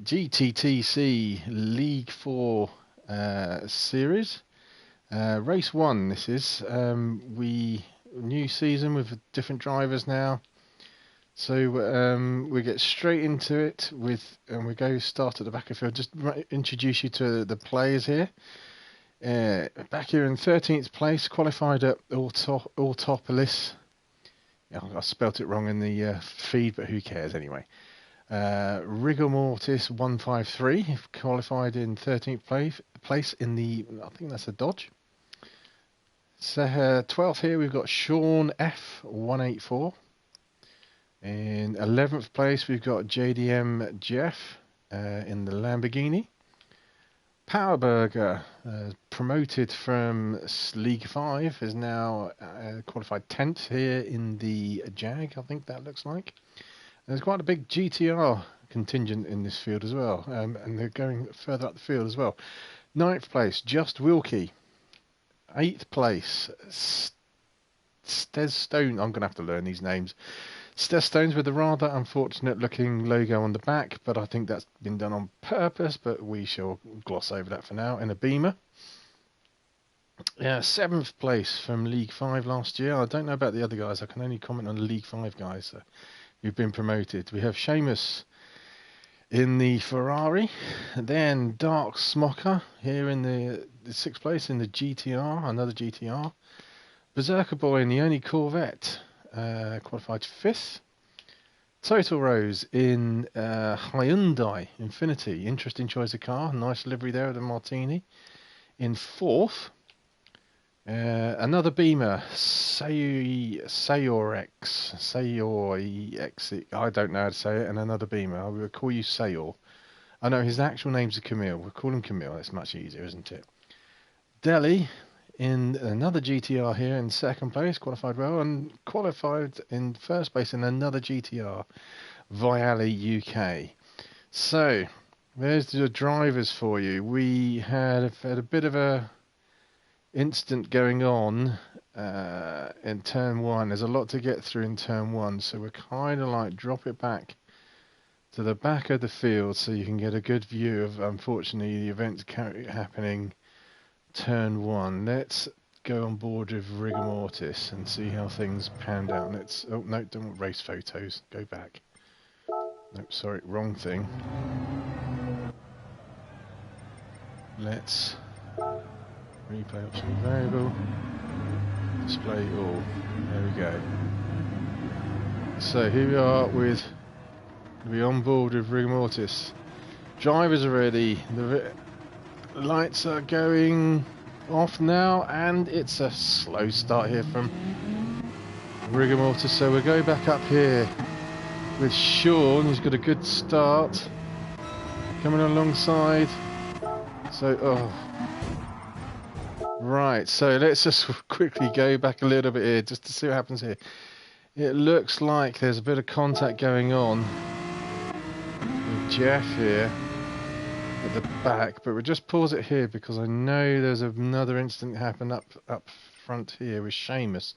GTTC League 4 series. Race 1 this is. New season with different drivers now. So we get straight into it and we go start at the back of the field. Just introduce you to the players here. Back here in 13th place, qualified at Autotopolis. Yeah, I spelt it wrong in the feed, but who cares anyway. Rigor Mortis 153, qualified in 13th place in the, I think that's a Dodge. So 12th here we've got Sean F 184. In 11th place we've got JDM Jeff in the Lamborghini. Powerburger, promoted from League 5, is now qualified 10th here in the Jag, I think that looks like. There's quite a big GTR contingent in this field as well, and they're going further up the field as well. 9th place, Just Wilkie. 8th place, Stez Stone. I'm going to have to learn these names. Stez Stones with a rather unfortunate looking logo on the back, but I think that's been done on purpose, but we shall gloss over that for now. In a Beamer. 7th place from League 5 last year. I don't know about the other guys. I can only comment on the League 5 guys who've been promoted. We have Seamus in the Ferrari. Then Dark Smoker here in the 6th place in the GTR, another GTR. Beserker-Boy in the only Corvette, qualified 5th. Total Rose in Hyundai Infinity. Interesting choice of car. Nice livery there with the Martini. In 4th. Another Beamer, Sayorex, I don't know how to say it, and another Beamer. I will call you Sayor. I know his actual name's Camille. We'll call him Camille. It's much easier, isn't it? Delhi in another GTR here in 2nd place, qualified well, and qualified in 1st place in another GTR, Viali UK. So there's the drivers for you. We had a bit of a incident going on in turn 1. There's a lot to get through in turn 1, so we're kind of like drop it back to the back of the field so you can get a good view of, unfortunately, the events happening turn 1. Let's go on board with Rigor Mortis and see how things panned out. Let's, oh no, don't want race photos, go back. Nope, sorry, wrong thing. Let's replay option variable, display all. There we go. So here we are on board with Rigor Mortis. Drivers are ready. The lights are going off now, and it's a slow start here from Rigor Mortis. So we'll go back up here with Sean, who's got a good start, coming alongside. So, right, so let's just quickly go back a little bit here just to see what happens here. It looks like there's a bit of contact going on with Jeff here at the back, but we'll just pause it here because I know there's another incident happened up front here with Seamus.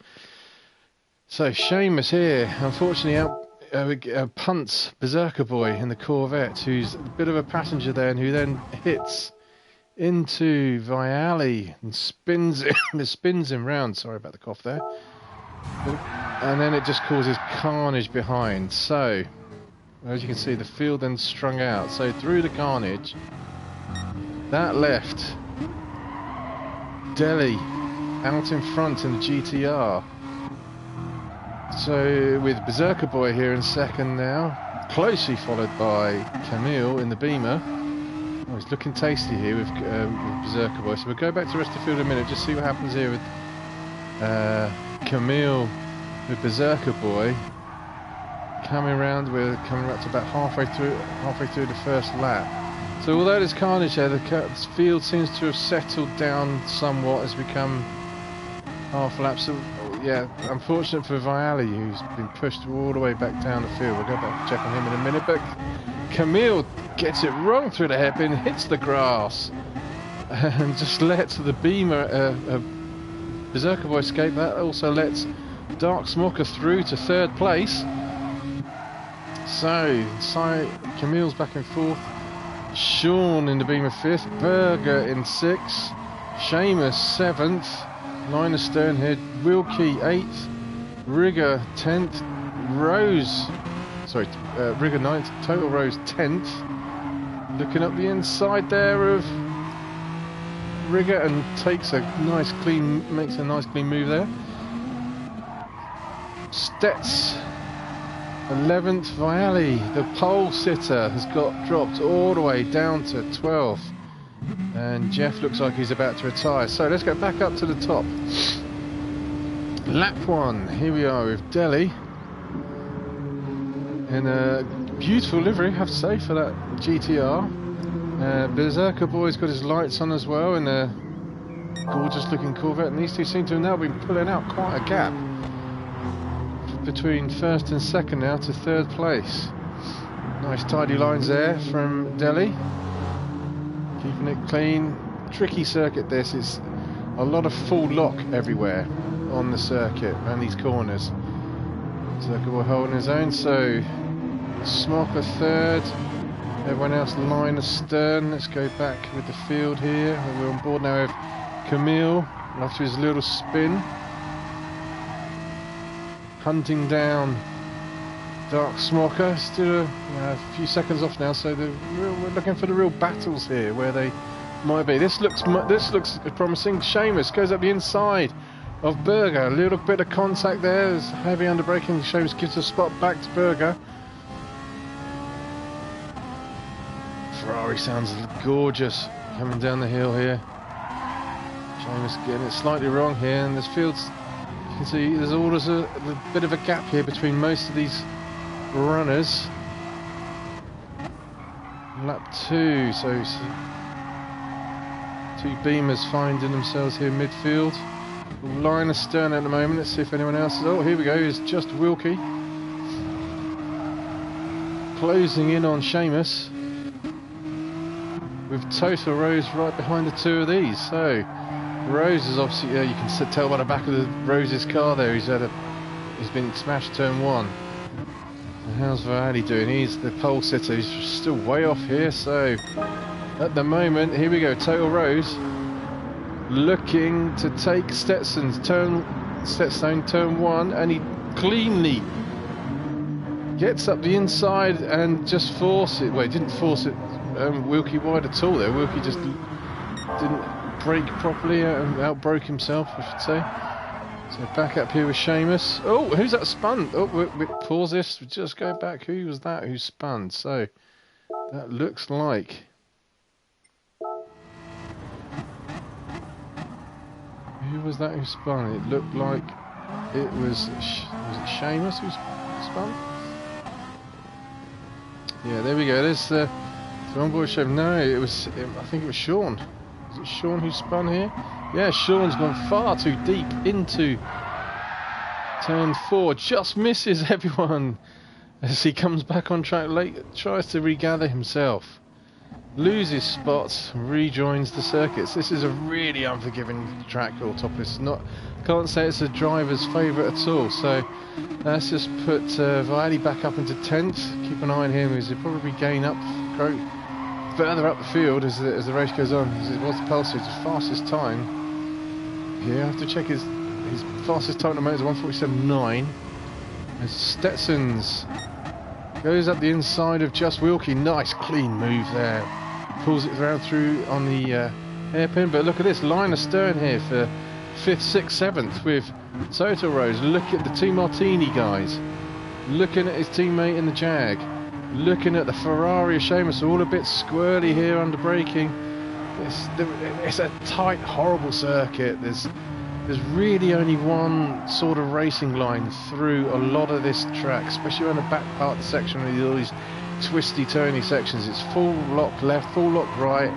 So Seamus here, unfortunately, punts Beserker-Boy in the Corvette, who's a bit of a passenger there, and who then hits into Viali and spins him round. Sorry about the cough there. And then it just causes carnage behind. So, as you can see, the field then strung out. So through the carnage, that left Delhi out in front in the GTR. So with Beserker-Boy here in 2nd now, closely followed by Camille in the Beamer. Oh, he's looking tasty here with Beserker-Boy. So we'll go back to the rest of the field in a minute, just see what happens here with Camille with Beserker-Boy. Coming around, we're coming up to about halfway through the first lap. So although there's carnage here, the field seems to have settled down somewhat as we come half lap. So yeah, unfortunate for Viali, who's been pushed all the way back down the field. We'll go back and check on him in a minute, but Camille gets it wrong through the hairpin, hits the grass, and just lets the Beamer, Beserker-Boy escape. That also lets Dark Smoker through to 3rd place. So Camille's back and forth. Sean in the beam of 5th. Berger in 6th. Seamus 7th. Line astern here. Wilkie 8th. Rigger 10th. Rigger 9th. Total Rose 10th. Looking up the inside there of Rigger and makes a nice clean move there. Stets 11th. Viali, the pole sitter, has got dropped all the way down to 12th, and Jeff looks like he's about to retire. So let's go back up to the top. Lap 1, here we are with Delhi in a beautiful livery, I have to say, for that GTR. Beserker-Boy's got his lights on as well in a gorgeous looking Corvette, and these two seem to have now been pulling out quite a gap between 1st and 2nd now to 3rd place. Nice tidy lines there from Delhi, keeping it clean. Tricky circuit this, it's a lot of full lock everywhere on the circuit and these corners. Beserker-Boy holding his own, so Smoker 3rd, everyone else line astern. Let's go back with the field here. We're on board now with Camille after his little spin, hunting down Dark Smoker. Still a few seconds off now, so we're looking for the real battles here where they might be. This looks promising. Seamus goes up the inside of Berger. A little bit of contact there. There's heavy underbraking. Seamus gives a spot back to Berger. Ferrari sounds gorgeous coming down the hill here. Seamus getting it slightly wrong here, and this field's, you can see there's always a bit of a gap here between most of these runners. Lap 2, so two Beamers finding themselves here midfield. Line astern at the moment. Let's see if anyone else is. Oh, here we go. It's just Wilkie closing in on Seamus, with Total Rose right behind the two of these. So Rose is obviously, you can tell by the back of Rose's car there, he's been smashed turn 1. And how's Viali doing? He's the pole sitter, he's still way off here. So at the moment, here we go, Total Rose looking to take Stetson's turn 1, and he cleanly gets up the inside and just force it. Well, he didn't force it Wilkie wide at all there. Wilkie just didn't brake properly and outbroke himself, I should say. So back up here with Seamus. Oh, who's that spun? Oh, we pause this, just go back. Who was that who spun? So that looks like, who was that who spun? It looked like it was it Seamus who spun? Yeah, there we go. There's the onboard show. No, I think it was Sean. Is it Sean who spun here? Yeah, Sean's gone far too deep into turn 4. Just misses everyone as he comes back on track late. Tries to regather himself. Loses spots, rejoins the circuits. This is a really unforgiving track, Autotopolis. Can't say it's a driver's favourite at all. So let's just put Viali back up into 10th. Keep an eye on him, as he'll probably gain up further up the field as the race goes on. As it was the Pulsar's fastest time. Here, I have to check his fastest time at the moment is 1:47.9. As Stetson's goes up the inside of just Wilkie. Nice clean move there. Pulls it around through on the hairpin. But look at this, line astern here for 5th, 6th, 7th with Total Rose. Look at the two Martini guys. Looking at his teammate in the Jag. Looking at the Ferrari of Seamus, all a bit squirrely here under braking. It's a tight, horrible circuit. There's really only one sort of racing line through a lot of this track, especially on the back part of the section with all these twisty, turny sections. It's full lock left, full lock right,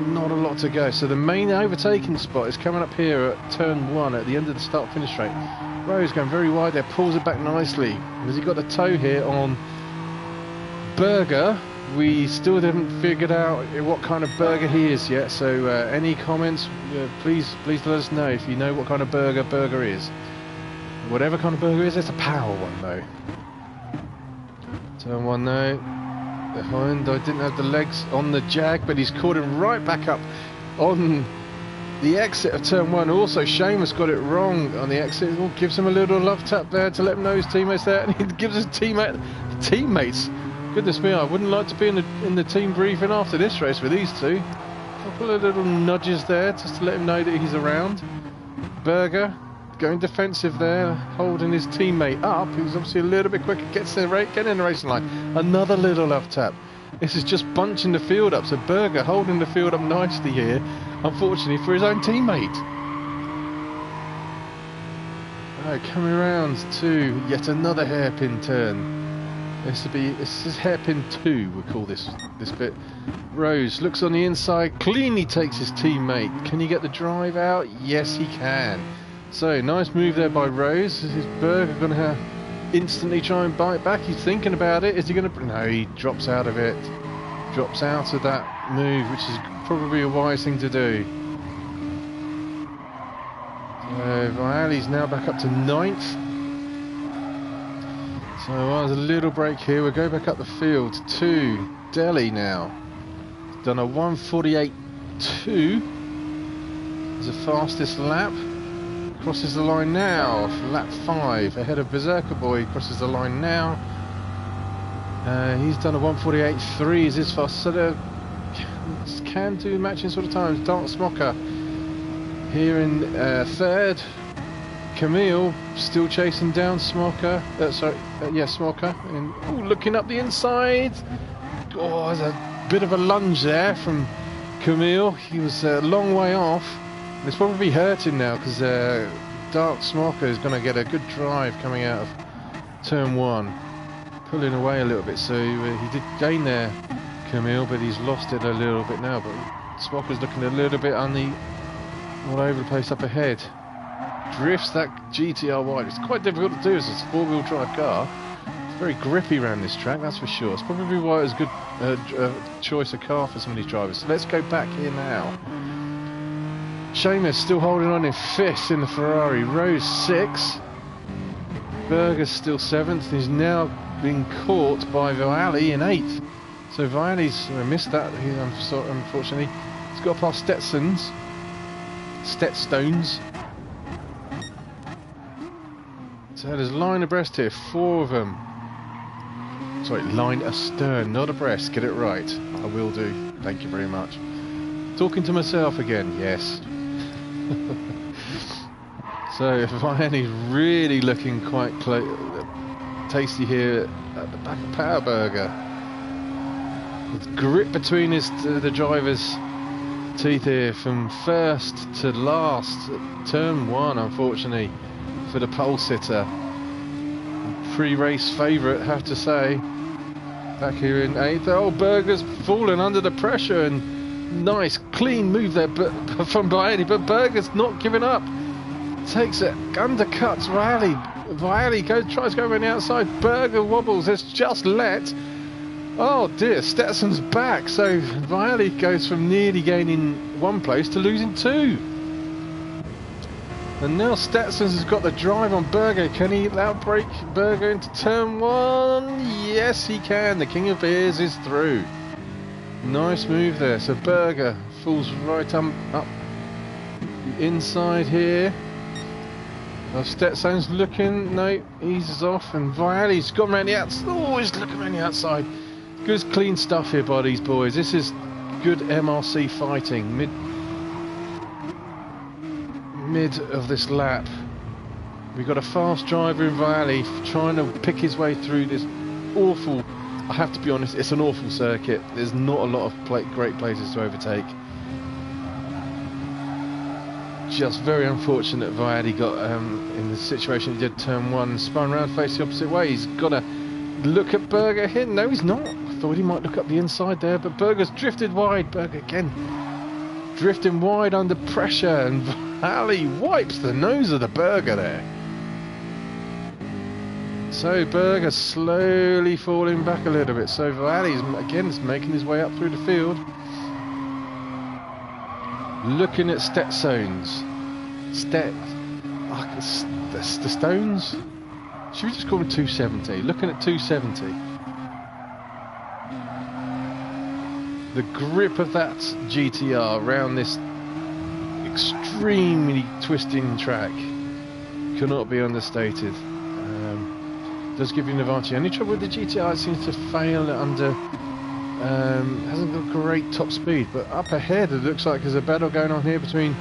not a lot to go. So the main overtaking spot is coming up here at turn 1 at the end of the start-finish straight. Rose going very wide there, pulls it back nicely. Has he got the toe here on Berger? We still haven't figured out what kind of Berger he is yet, so any comments, please let us know if you know what kind of Berger is. Whatever kind of Berger is, it's a power one though. Turn 1 now. Behind, I didn't have the legs on the Jag, but he's caught him right back up on the exit of turn 1. Also, Seamus got it wrong on the exit. Oh, gives him a little love tap there to let him know his teammates there, and he gives his teammates. Goodness me, I wouldn't like to be in the team briefing after this race with these two. A couple of little nudges there just to let him know that he's around. Berger going defensive there, holding his teammate up, who's obviously a little bit quicker, getting in the racing line. Another little love tap. This is just bunching the field up, so Berger holding the field up nicely here, unfortunately for his own teammate. Right, coming around to yet another hairpin turn. This is hairpin 2, we call this bit. Rose looks on the inside, cleanly takes his teammate. Can he get the drive out? Yes, he can. So, nice move there by Rose. Is Berger going to instantly try and bite back? He's thinking about it. Is he going to... No, he drops out of it. Drops out of that move, which is probably a wise thing to do. So, Vialli's now back up to 9th. So, there's a little break here. We'll go back up the field to Delhi now. Done a 1:48.2 as the fastest lap. Crosses the line now, lap 5, ahead of Beserker-Boy, crosses the line now. He's done a 1:48.3 is his fast, so they can do matching sort of times. Dark Smocker here in 3rd. Camille still chasing down Smocker, Smocker, and looking up the inside. Oh, there's a bit of a lunge there from Camille. He was a long way off. It's probably hurting now because Dark Smocker is going to get a good drive coming out of turn 1, pulling away a little bit. So he did gain there, Camille, but he's lost it a little bit now. But Smocker's looking a little bit all over the place up ahead. Drifts that GTR wide. It's quite difficult to do as it's a 4-wheel drive car. It's very grippy around this track, that's for sure. It's probably why it was a good choice of car for some of these drivers. So let's go back here now. Seamus still holding on in 5th in the Ferrari. Rose 6th. Berger's still 7th. He's now being caught by Vialli in 8th. So Vialli's missed that. Unfortunately, he's got past Stetson's. Stetstones. So there's line abreast here, 4 of them. Sorry, line astern, not abreast. Get it right. I will do. Thank you very much. Talking to myself again, yes. So Vialli's really looking quite tasty here at the back of Power Berger. With grip between the driver's teeth here from 1st to last. Turn 1, unfortunately, for the pole sitter. Pre-race favourite, have to say. Back here in 8th. Oh, Berger's fallen under the pressure, and nice clean move there from Vialli, but Berger's not giving up. Takes it, undercuts Vialli. Vialli tries to go around the outside. Berger wobbles. It's just let. Oh dear, Stetson's back. So Vialli goes from nearly gaining 1 place to losing 2. And now Stetson's has got the drive on Berger. Can he outbrake Berger into turn 1? Yes, he can. The King of Beers is through. Nice move there. So Berger falls right up the inside here. Stetson's looking. No, he's off. And Vialli's gone around the outside. Oh, he's looking around the outside. Good clean stuff here by these boys. This is good MRC fighting. Mid of this lap. We've got a fast driver in Vialli trying to pick his way through this awful... I have to be honest, it's an awful circuit. There's not a lot of great places to overtake. Just very unfortunate Vialli got in the situation he did turn 1 and spun around, face the opposite way. He's got to look at Berger here. No, he's not. I thought he might look up the inside there, but Berger's drifted wide. Berger again drifting wide under pressure, and Vialli wipes the nose of the Berger there. So Berger slowly falling back a little bit. So Vialli again is making his way up through the field. Looking at Stetson's. The Stones? Should we just call them 270? Looking at 270. The grip of that GTR around this extremely twisting track cannot be understated. Does give you an advantage. The only trouble with the GTR, it seems to fail under, hasn't got great top speed, but up ahead it looks like there's a battle going on here between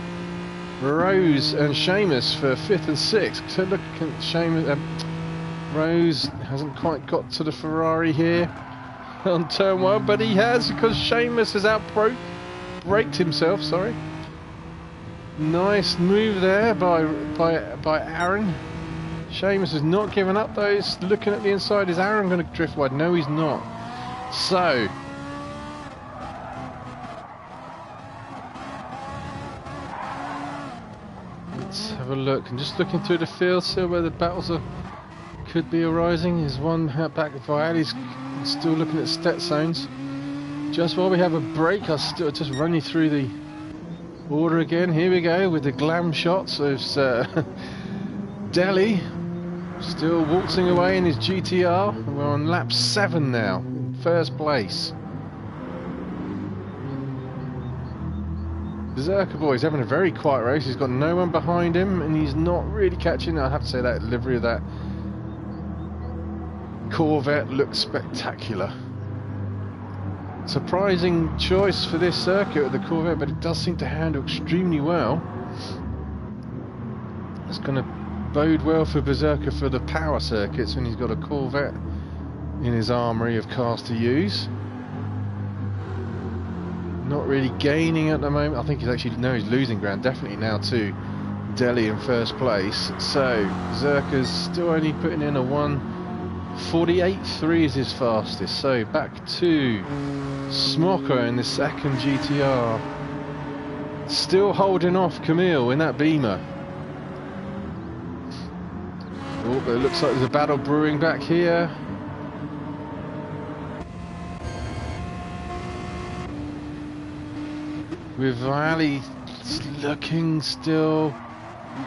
Rose and Seamus for 5th and 6th. So look at Seamus, Rose hasn't quite got to the Ferrari here on turn 1, but he has, because Seamus has braked himself, sorry. Nice move there by Aaron. Seamus has not given up though. He's looking at the inside. Is Aaron going to drift wide? No, he's not. So let's have a look. I'm just looking through the field, see where the battles could be arising. There's one back at Viali's still looking at Stetson's. Just while we have a break, I'll still just run you through the order again. Here we go with the glam shots. There's Delhi still waltzing away in his GTR. We're on lap 7 now, in 1st place. Beserker-Boy is having a very quiet race. He's got no one behind him, and he's not really catching. I have to say that livery of that Corvette looks spectacular. Surprising choice for this circuit with the Corvette, but it does seem to handle extremely well. It's going to bode well for Beserker for the power circuits when he's got a Corvette in his armoury of cars to use. Not really gaining at the moment. I think he's actually, no, he's losing ground, definitely now to Delhi in 1st place. So Beserker's still only putting in a 1:48.3 is his fastest. So back to Smoker in the 2nd GTR, still holding off Camille in that Beamer. Oh, but it looks like there's a battle brewing back here. With Viali looking still.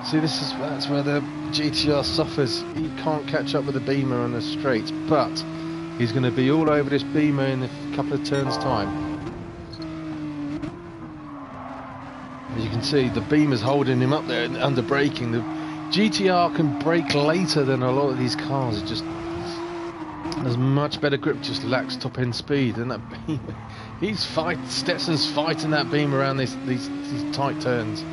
See, that's where the GTR suffers. He can't catch up with the Beamer on the straights, but he's going to be all over this Beamer in a couple of turns' time. As you can see, the Beamer's holding him up there under braking. The GTR can brake later than a lot of these cars. It just has much better grip, just lacks top end speed. And that Beamer, Stetson's fighting that Beamer around these tight turns.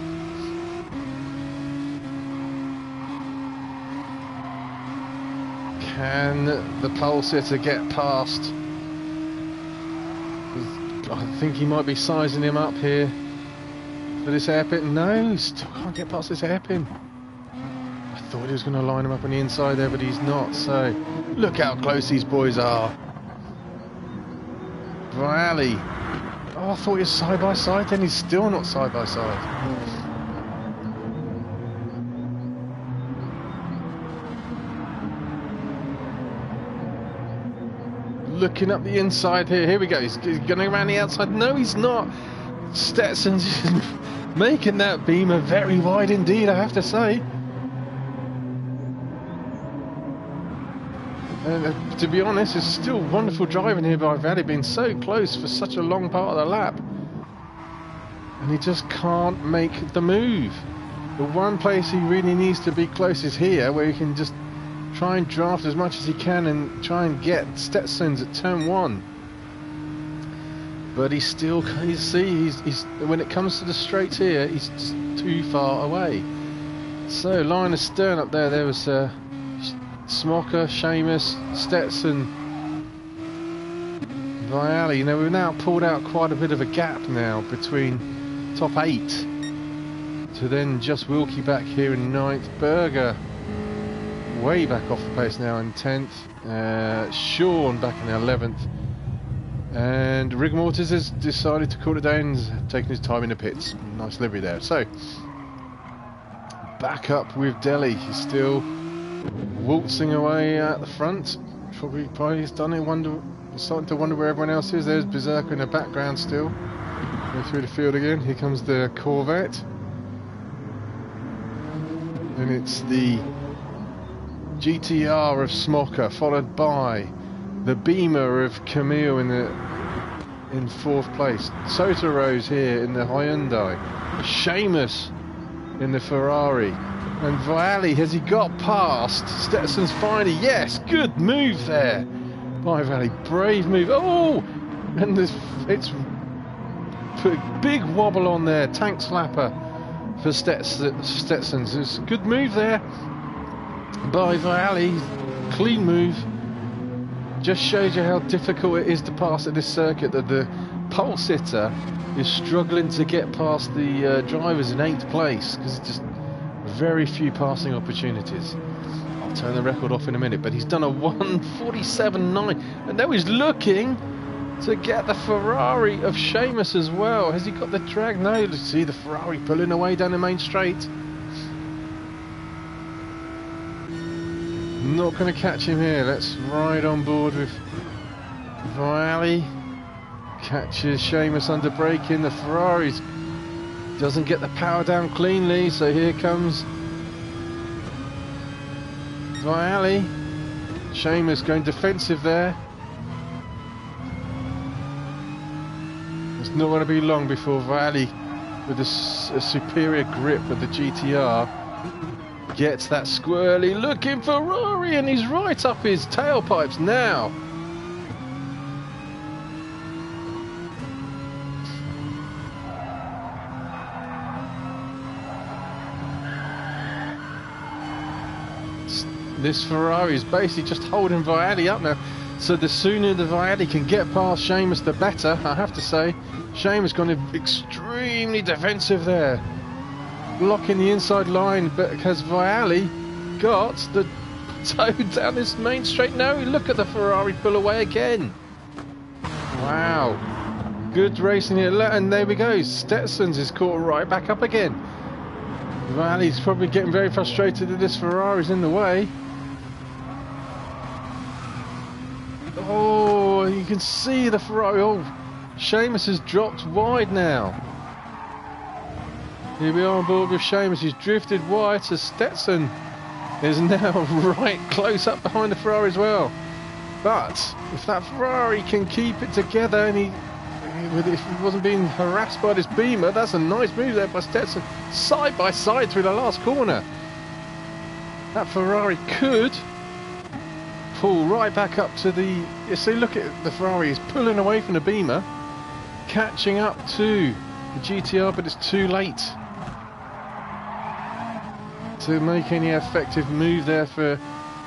Can the pole sitter get past? I think he might be sizing him up here for this hairpin. No, he still can't get past this hairpin. I thought he was going to line him up on the inside there, but he's not. So look how close these boys are. Viali. Oh, I thought he was side by side, then he's still not side by side. Looking up the inside here. Here we go. He's going around the outside. No, he's not. Stetson's making that Beamer very wide indeed, I have to say. And to be honest, it's still wonderful driving here by Viali, being so close for such a long part of the lap. And he just can't make the move. The one place he really needs to be close is here, where he can just try and draft as much as he can and try and get Stetson's at turn 1. But he's still, you see, he's when it comes to the straights here, he's just too far away. So line of stern up there, there was Smoker, Seamus, Stetson, Viali. You know, we've now pulled out quite a bit of a gap now between top 8 to then just Wilkie back here in 9th. Berger way back off the pace now in 10th. Sean back in 11th. And Rigor Mortis has decided to call it down and has taken his time in the pits. Nice livery there. So, back up with Delhi. He's still waltzing away at the front. Probably he's done it. Starting to wonder where everyone else is. There's Beserker in the background still. Going through the field again. Here comes the Corvette. And it's the GTR of Smoker, followed by the Beamer of Camille in fourth place. Sotoros here in the Hyundai. Seamus in the Ferrari. And Vialli, has he got past? Stetson's finally, yes, good move there by Vialli, brave move. Oh, and it's a big wobble on there, tank slapper for Stetson's. It's a good move there by Vialli, clean move. Just shows you how difficult it is to pass at this circuit, that the pole sitter is struggling to get past the drivers in 8th place because it's just very few passing opportunities. I'll turn the record off in a minute, but he's done a 1:47.9, and now he's looking to get the Ferrari of Seamus as well. Has he got the drag? No, let's see the Ferrari pulling away down the main straight. Not going to catch him here. Let's ride on board with Vialli. Catches Seamus under braking. The Ferraris doesn't get the power down cleanly, so here comes Vialli. Seamus going defensive there. It's not going to be long before Vialli, with a superior grip of the GTR, gets that squirrely looking Ferrari, and he's right up his tailpipes now. This Ferrari is basically just holding Vialli up now, so the sooner the Vialli can get past Seamus, the better. I have to say, Seamus gone extremely defensive there, blocking the inside line, but has Vialli got the toe down this main straight? No, look at the Ferrari pull away again. Wow, good racing here, and there we go. Stetson's is caught right back up again. Vialli's probably getting very frustrated that this Ferrari's in the way. Oh, you can see the Ferrari. Oh, Seamus has dropped wide now. Here we are on board with Seamus. He's drifted wide, so Stetson is now right close up behind the Ferrari as well. But if that Ferrari can keep it together, and if he wasn't being harassed by this Beamer, that's a nice move there by Stetson. Side by side through the last corner. That Ferrari could pull right back up to the... You see, look at the Ferrari, is pulling away from the Beamer, catching up to the GTR, but it's too late to make any effective move there for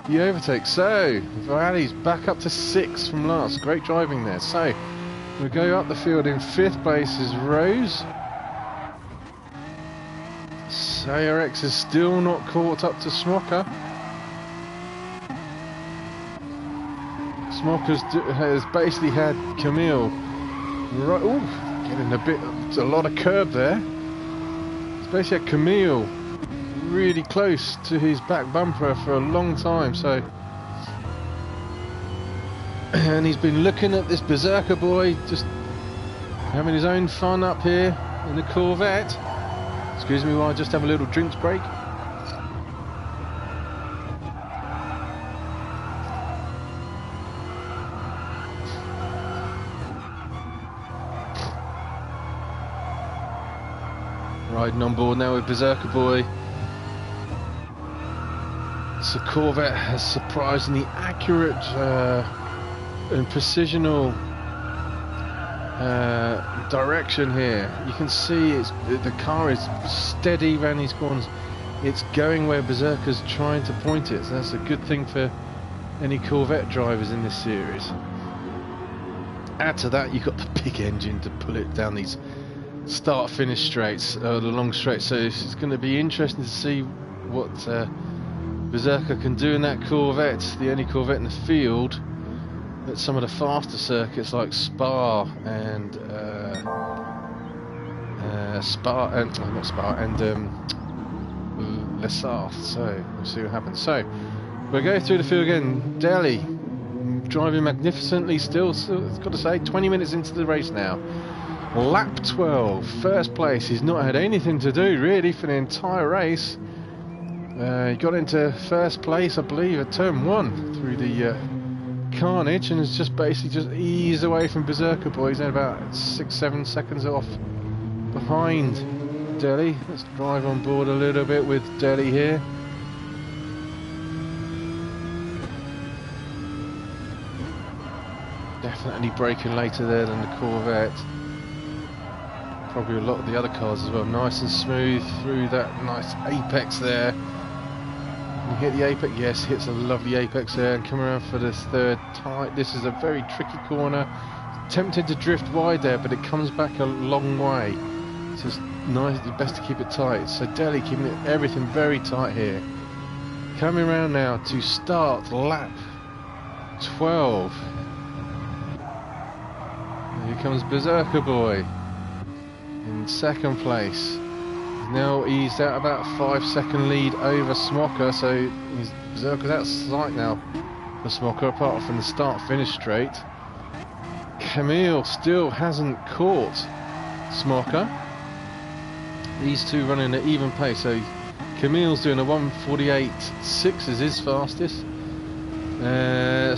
the overtake. So Vialli's back up to 6th from last. Great driving there. So we go up the field. In 5th place is Rose. Sayrex is still not caught up to Smoker. Smoker's has basically had Camille right. Ooh, getting a lot of curb there. It's basically had Camille really close to his back bumper for a long time. So, and he's been looking at this Beserker-Boy, just having his own fun up here in the Corvette. Excuse me while I just have a little drinks break. Riding on board now with Beserker-Boy. So Corvette has surprisingly accurate and precisional direction here. You can see the car is steady around these corners. It's going where Berserker's trying to point it. So that's a good thing for any Corvette drivers in this series. Add to that, you've got the big engine to pull it down these start-finish straights, the long straights. So it's going to be interesting to see what Berserker can do in that Corvette, the only Corvette in the field at some of the faster circuits like Spa and Les Sarthe. So we'll see what happens. So we'll go through the field again. Delhi driving magnificently still. So it's got to say, 20 minutes into the race now. Lap 12, first place. He's not had anything to do really for the entire race. He got into first place, I believe, at turn 1 through the carnage and has just basically just eased away from Beserker-Boy. He's at about 6-7 seconds off behind Delhi. Let's drive on board a little bit with Delhi here. Definitely braking later there than the Corvette. Probably a lot of the other cars as well. Nice and smooth through that nice apex there. You hit the apex, yes, hits a lovely apex there, and come around for this third tight. This is a very tricky corner. Tempted to drift wide there, but it comes back a long way. It's just nice, best to keep it tight. So Delhi keeping everything very tight here. Coming around now to start lap 12. Here comes Beserker-Boy in second place. Now eased out about 5-second lead over Smoker, so Beserker's out of sight now for Smoker, apart from the start-finish straight. Camille still hasn't caught Smoker. These two running at even pace, so Camille's doing a 1:48.6 is his fastest.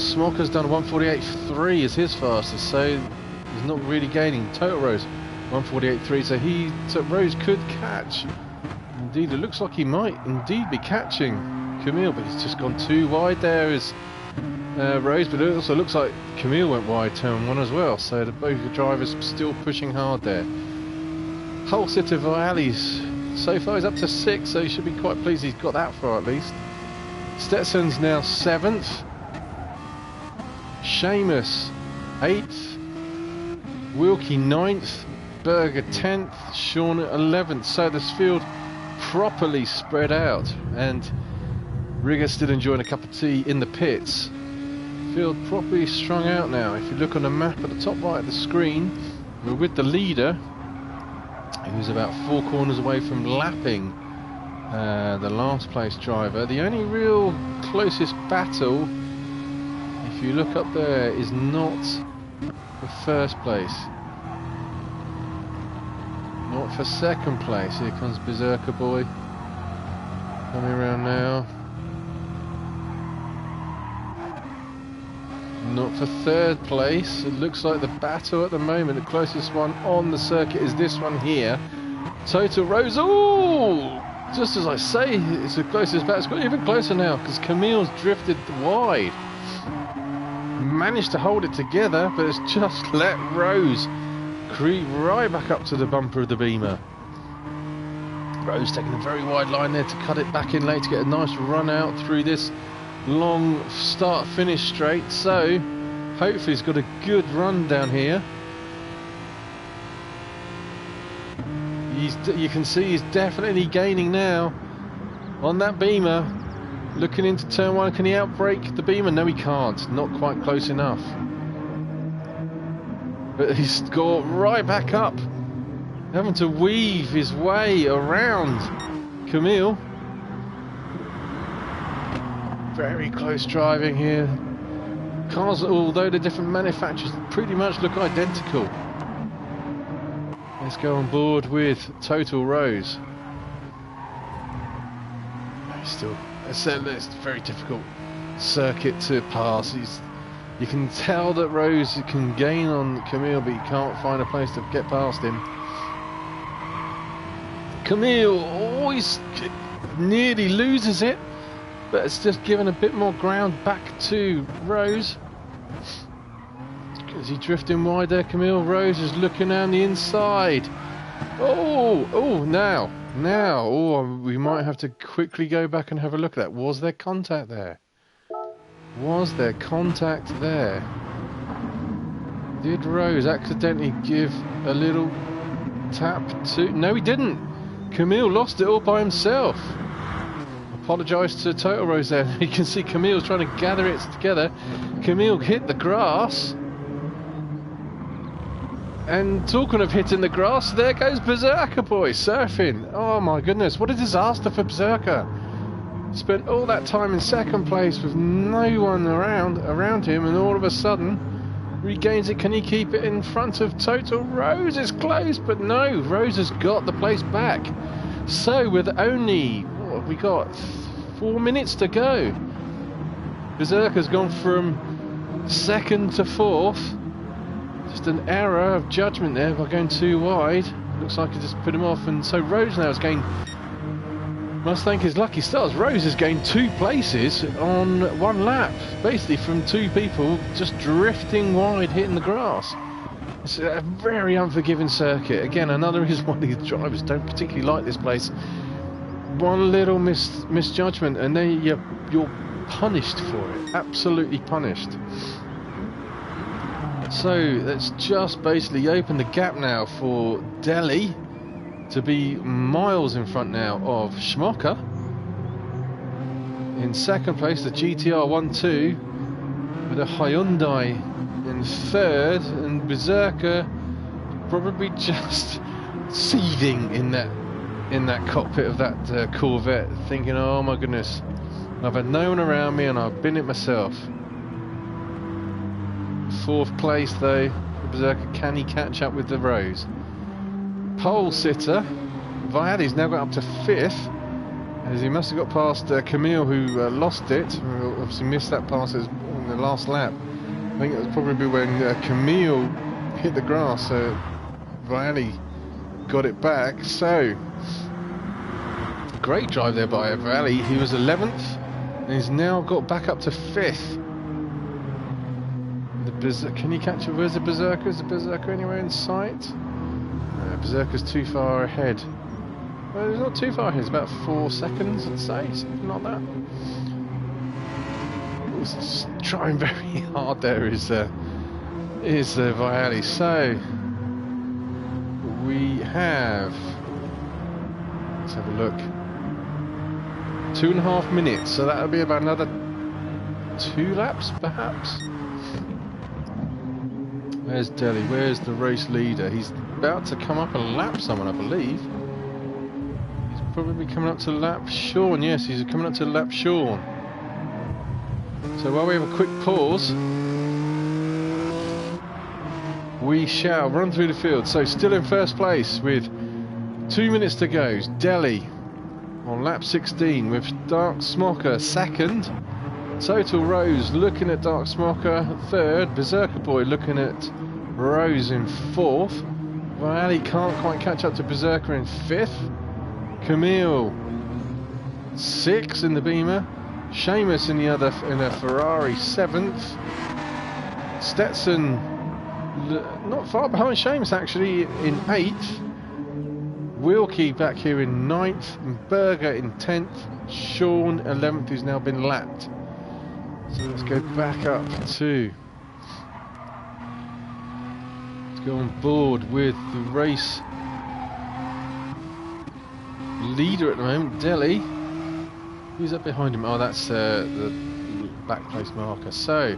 Smoker's done a 1:48.3 is his fastest, so he's not really gaining. Total Rose 1:48.3, so Rose could catch. Indeed, it looks like he might indeed be catching Camille, but he's just gone too wide there as Rose, but it also looks like Camille went wide turn one as well, so the both drivers still pushing hard there. Whole set of Valleys so far is up to 6, so he should be quite pleased he's got that far at least. Stetson's now 7th, Seamus 8th, Wilkie 9th, Berger 10th, Sean 11th. So this field properly spread out, and Rigger still enjoying a cup of tea in the pits. Field properly strung out now. If you look on the map at the top right of the screen, we're with the leader, who's about 4 corners away from lapping the last place driver. The only real closest battle, if you look up there, is not for first place. Not for second place. Here comes Beserker-Boy coming around now. Not for third place. It looks like the battle at the moment, the closest one on the circuit is this one here. Total Rose. Oh! Just as I say, it's the closest battle. It's got even closer now because Camille's drifted wide. Managed to hold it together, but it's just let Rose creep right back up to the bumper of the Beamer. Rose taking a very wide line there to cut it back in late to get a nice run out through this long start finish straight, so hopefully he's got a good run down here. You can see he's definitely gaining now on that Beamer. Looking into turn 1, can he outbrake the Beamer? No, he can't, not quite close enough. But he's got right back up, having to weave his way around Camille. Very close driving here. Cars, although the different manufacturers pretty much look identical. Let's go on board with Total Rose. Still, it's a very difficult circuit to pass. You can tell that Rose can gain on Camille, but you can't find a place to get past him. Camille always nearly loses it, but it's just given a bit more ground back to Rose. Is he drifting wide there, Camille? Rose is looking down the inside. Oh, now, oh, we might have to quickly go back and have a look at that. Was there contact there? Was there contact there? Did Rose accidentally give a little tap to... No, he didn't. Camille lost it all by himself. Apologise to Total Rose there. You can see Camille's trying to gather it together. Camille hit the grass. And talking of hitting the grass, there goes Beserker-Boy surfing. Oh my goodness, what a disaster for Beserker. Spent all that time in second place with no one around him, and all of a sudden regains it. Can he keep it in front of Total Rose? It's close, but no, Rose has got the place back. So with only, what have we got, 4 minutes to go, Beserker's gone from second to fourth. Just an error of judgment there by going too wide. Looks like he just put him off, and so Rose now has gained. Must thank his lucky stars. Rose has gained 2 places on 1 lap, basically from 2 people just drifting wide, hitting the grass. It's a very unforgiving circuit. Again, another reason why these drivers don't particularly like this place. One little misjudgment, and then you're punished for it. Absolutely punished. So let's just basically open the gap now for Delhi to be miles in front now of Schmocker. In second place, the GTR 1-2 with a Hyundai in third, and Beserker probably just seething in that cockpit of that Corvette, thinking, oh my goodness, I've had no one around me and I've been it myself. Fourth place though, Beserker, can he catch up with the Rose? Pole sitter, Vialli's now got up to 5th, as he must have got past Camille, who lost it. Obviously missed that pass in the last lap. I think it was probably when Camille hit the grass, so Vialli got it back. So great drive there by Vialli. He was 11th and he's now got back up to 5th. Can he catch it? Where's the Beserker? Is the Beserker anywhere in sight? Beserker's too far ahead. Well, it's not too far ahead. It's about 4 seconds, I'd say, something like that. He's trying very hard there. Is Vialli. So we have. Let's have a look. 2.5 minutes. So that'll be about another 2 laps, perhaps. Where's Delhi? Where's the race leader? He's about to come up and lap someone, I believe. He's probably coming up to lap Sean. Yes, he's coming up to lap Sean. So while we have a quick pause, we shall run through the field. So still in first place with 2 minutes to go is Delhi on lap 16 with Dark Smocker second. Total Rose looking at Dark Smocker third. Beserker-Boy looking at Rose in fourth. Vialli can't quite catch up to Beserker in fifth. Camille 6th in the Beamer. Seamus in a Ferrari 7th. Stetson not far behind Seamus actually in 8th. Wilkie back here in 9th. And Berger in 10th. Sean 11th, who's now been lapped. So let's go back up to. Let's go on board with the race leader at the moment, Delhi. Who's up behind him? Oh, that's the back place marker. So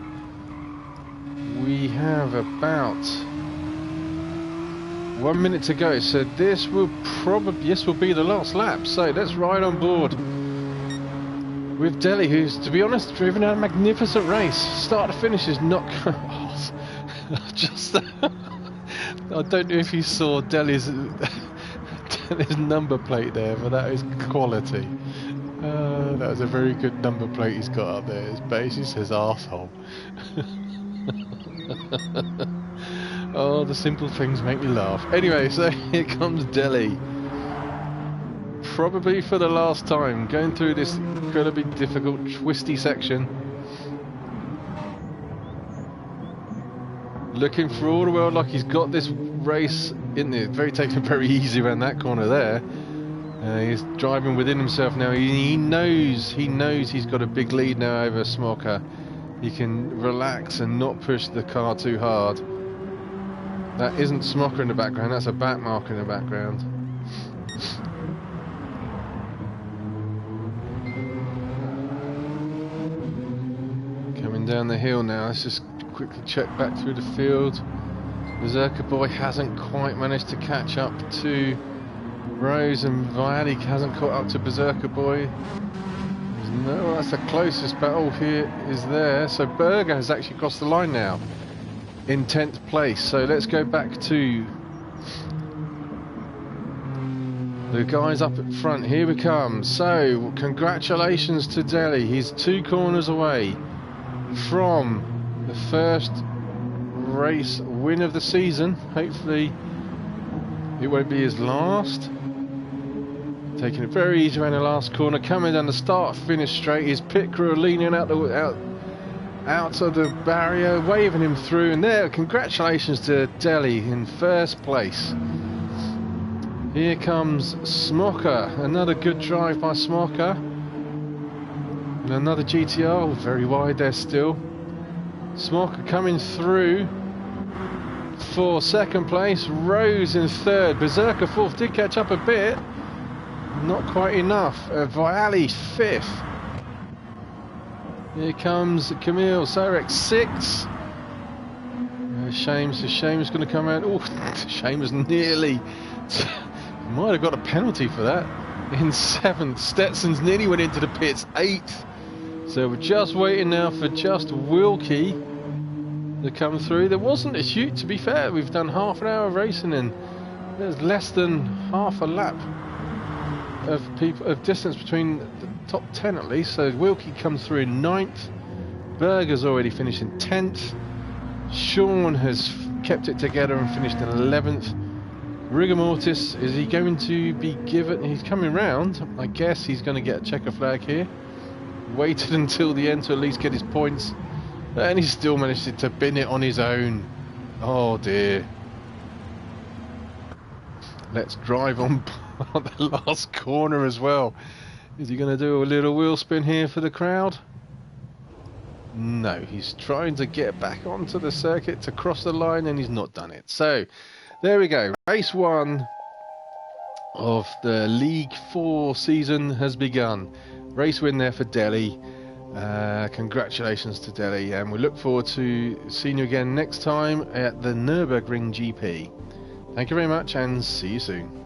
we have about 1 minute to go. So this will be the last lap. So let's ride on board with Delhi, who's, to be honest, driven a magnificent race. Start to finish is not. Just, I don't know if you saw Delhi's number plate there, but that is quality. That was a very good number plate he's got up there. It basically says arsehole. Oh, the simple things make me laugh. Anyway, so here comes Delhi. Probably for the last time, going through this incredibly difficult, twisty section. Looking for all the world like he's got this race in there. Taking it very easy around that corner there. He's driving within himself now. He knows he's got a big lead now over Smocker. He can relax and not push the car too hard. That isn't Smocker in the background, that's a back mark in the background. Coming down the hill now, let's just quickly check back through the field. Beserker-Boy hasn't quite managed to catch up to Rose, and Vialli hasn't caught up to Beserker-Boy. No, that's the closest battle here is there. So Berger has actually crossed the line now in 10th place. So let's go back to the guys up at front. Here we come. So congratulations to Delhi. He's 2 corners away from the first race win of the season. Hopefully it won't be his last. Taking it very easy around the last corner, coming down the start finish straight. His pit crew are leaning out of the barrier, waving him through, and there, congratulations to Delhi in first place. Here comes Smoker, another good drive by Smoker, and another GTR, very wide there still. Smoker coming through for second place, Rose in third, Beserker fourth, did catch up a bit, not quite enough. Viali fifth. Here comes Camille Sarek sixth. Shame's going to come out. Oh, Shame was nearly. Might have got a penalty for that. In seventh, Stetson's nearly went into the pits, eighth. So we're just waiting now for just Wilkie to come through. There wasn't a huge, to be fair, we've done half an hour of racing and there's less than half a lap of distance between the top 10 at least. So Wilkie comes through in 9th, Berger's already finished in 10th, Sean has kept it together and finished in 11th. Rigor Mortis, is he going to be given, he's coming round, I guess he's going to get a checker flag here. Waited until the end to at least get his points, and he still managed to bin it on his own. Oh dear. Let's drive on the last corner as well. Is he going to do a little wheel spin here for the crowd? No, he's trying to get back onto the circuit to cross the line, and he's not done it. So there we go. Race 1 of the League 4 season has begun. Race win there for Delhi. Congratulations to Delhi, and we look forward to seeing you again next time at the Nürburgring GP. Thank you very much, and see you soon.